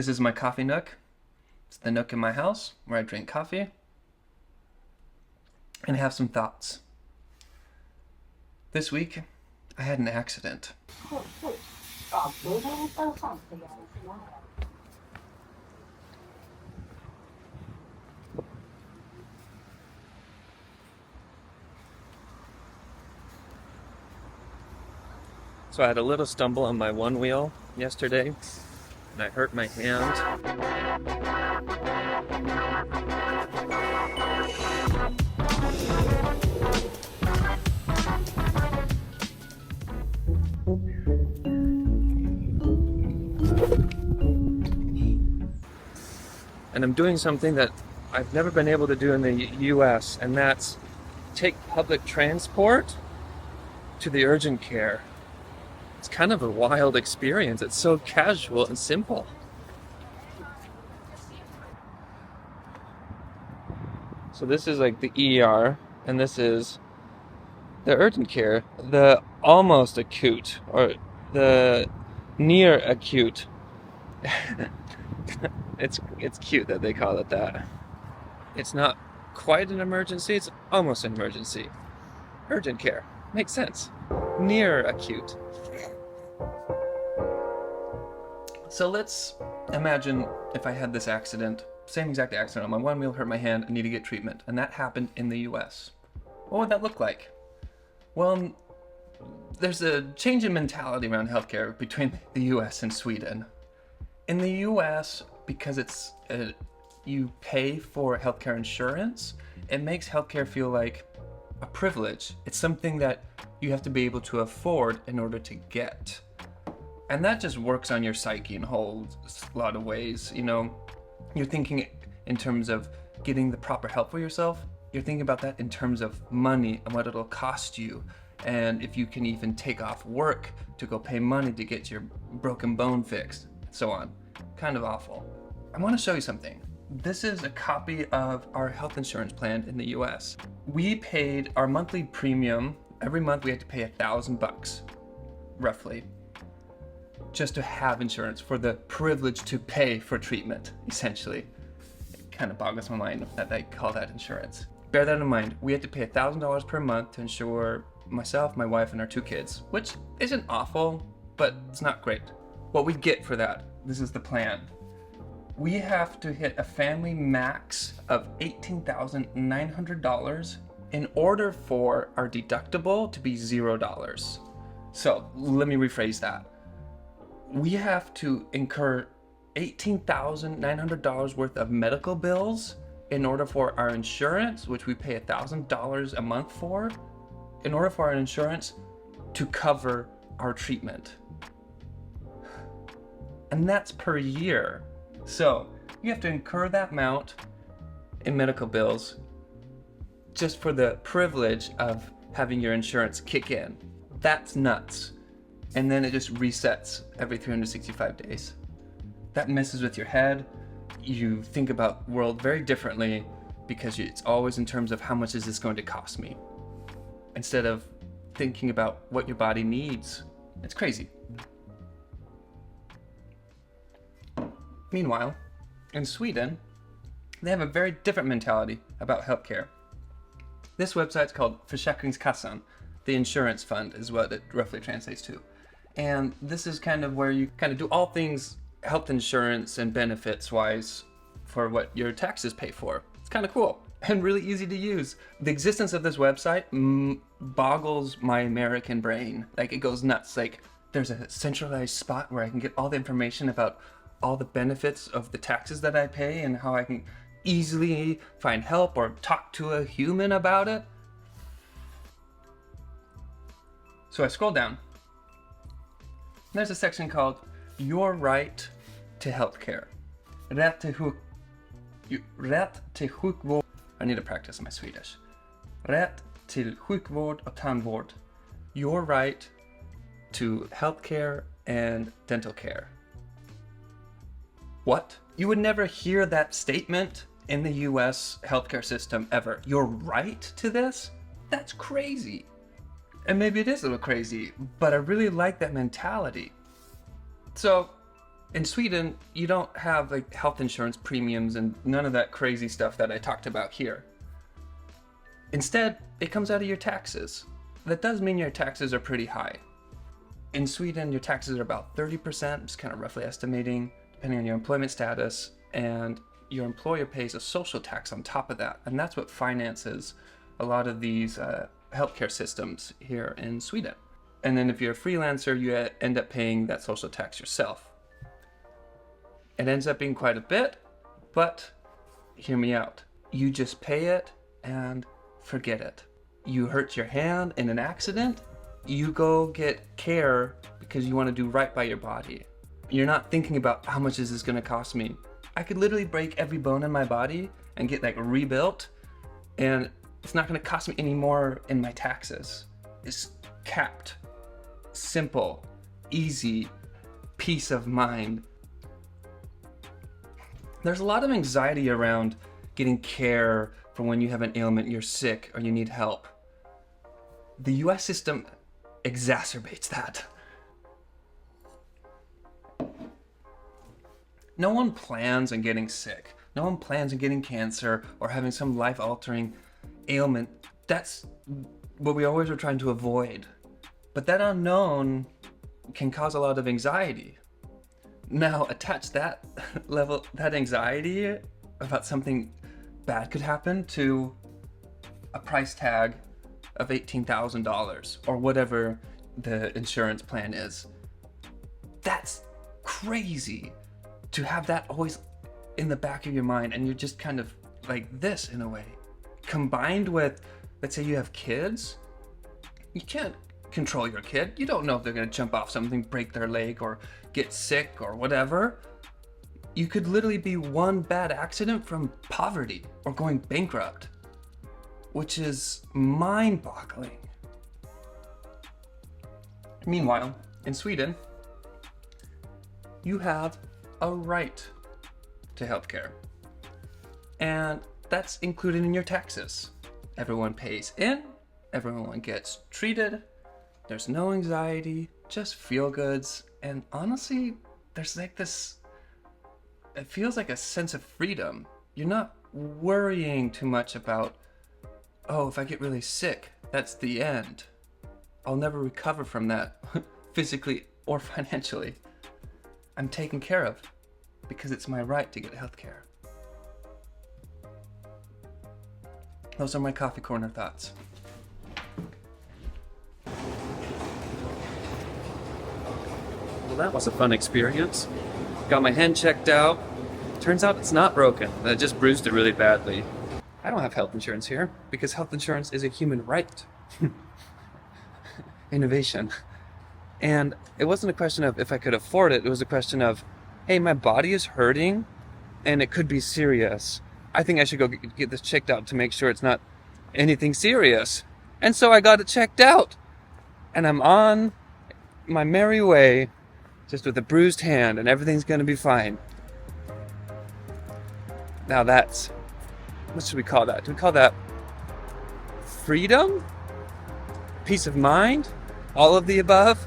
This is my coffee nook. It's the nook in my house where I drink coffee and have some thoughts. This week, I had an accident. So I had a little stumble on my one wheel yesterday, and I hurt my hand. And I'm doing something that I've never been able to do in the US, and that's take public transport to the urgent care. It's kind of a wild experience. It's so casual and simple. So this is like the ER, and this is the urgent care, the almost acute, or the near acute. It's cute that they call it that. It's not quite an emergency, it's almost an emergency. Urgent care. Makes sense. Near acute. So let's imagine if I had this accident, same exact accident, on my one wheel, hurt my hand, I need to get treatment, and that happened in the US. What would that look like? Well, there's a change in mentality around healthcare between the US and Sweden. In the US, because it's you pay for healthcare insurance, it makes healthcare feel like a privilege. It's something that you have to be able to afford in order to get. And that just works on your psyche in a whole lot of ways. You know, you're thinking in terms of getting the proper help for yourself. You're thinking about that in terms of money and what it'll cost you. And if you can even take off work to go pay money to get your broken bone fixed, and so on. Kind of awful. I want to show you something. This is a copy of our health insurance plan in the US. We paid our monthly premium. Every month we had to pay $1,000, roughly, just to have insurance, for the privilege to pay for treatment, essentially. It kind of boggles my mind that they call that insurance. Bear that in mind. We had to pay $1,000 per month to insure myself, my wife, and our 2 kids, which isn't awful, but it's not great. What we get for that, this is the plan. We have to hit a family max of $18,900 in order for our deductible to be $0. So let me rephrase that. We have to incur $18,900 worth of medical bills in order for our insurance, which we pay $1,000 a month for, in order for our insurance to cover our treatment. And that's per year. So you have to incur that amount in medical bills just for the privilege of having your insurance kick in. That's nuts. And then it just resets every 365 days. That messes with your head. You think about the world very differently because it's always in terms of how much is this going to cost me, instead of thinking about what your body needs. It's crazy. Meanwhile, in Sweden, they have a very different mentality about healthcare. This website's called Försäkringskassan. The insurance fund is what it roughly translates to. And this is kind of where you kind of do all things health insurance and benefits wise for what your taxes pay for. It's kind of cool and really easy to use. The existence of this website boggles my American brain. Like, it goes nuts. Like, there's a centralized spot where I can get all the information about all the benefits of the taxes that I pay and how I can easily find help or talk to a human about it. So I scroll down. There's a section called Your Right to Healthcare. Rätt till sjukvård. I need to practice my Swedish. Rätt till sjukvård och tandvård. Your right to healthcare and dental care. What? You would never hear that statement in the US healthcare system ever. Your right to this? That's crazy. And maybe it is a little crazy, but I really like that mentality. So In Sweden, you don't have like health insurance premiums and none of that crazy stuff that I talked about here. Instead, it comes out of your taxes. That does mean your taxes are pretty high. In Sweden, your taxes are about 30%, just kind of roughly estimating, depending on your employment status, and your employer pays a social tax on top of that, and that's what finances a lot of these healthcare systems here in Sweden. And then if you're a freelancer, you end up paying that social tax yourself. It ends up being quite a bit, but hear me out. You just pay it and forget it. You hurt your hand in an accident, you go get care because you want to do right by your body. You're not thinking about how much is this going to cost me. I could literally break every bone in my body and get like rebuilt, and it's not going to cost me any more in my taxes. It's capped, simple, easy, peace of mind. There's a lot of anxiety around getting care for when you have an ailment, you're sick, or you need help. The US system exacerbates that. No one plans on getting sick. No one plans on getting cancer or having some life-altering ailment. That's what we always are trying to avoid. But that unknown can cause a lot of anxiety. Now, attach that anxiety about something bad could happen to a price tag of $18,000 or whatever the insurance plan is. That's crazy to have that always in the back of your mind, and you're just kind of like this in a way. Combined with, let's say you have kids, you can't control your kid. You don't know if they're going to jump off something, break their leg, or get sick or whatever. You could literally be one bad accident from poverty or going bankrupt, which is mind-boggling. Meanwhile, in Sweden, you have a right to healthcare, and that's included in your taxes. Everyone pays in, everyone gets treated, there's no anxiety, just feel goods, and honestly, there's like this, it feels like a sense of freedom. You're not worrying too much about, oh, if I get really sick, that's the end. I'll never recover from that, physically or financially. I'm taken care of because it's my right to get health care. Those are my coffee corner thoughts. Well, that was a fun experience. Got my hand checked out. Turns out it's not broken. I just bruised it really badly. I don't have health insurance here because health insurance is a human right. Innovation. And it wasn't a question of if I could afford it. It was a question of, hey, my body is hurting and it could be serious. I think I should go get this checked out to make sure it's not anything serious. And so I got it checked out. And I'm on my merry way, just with a bruised hand, and everything's going to be fine. Now that's, what should we call that? Do we call that freedom? Peace of mind? All of the above?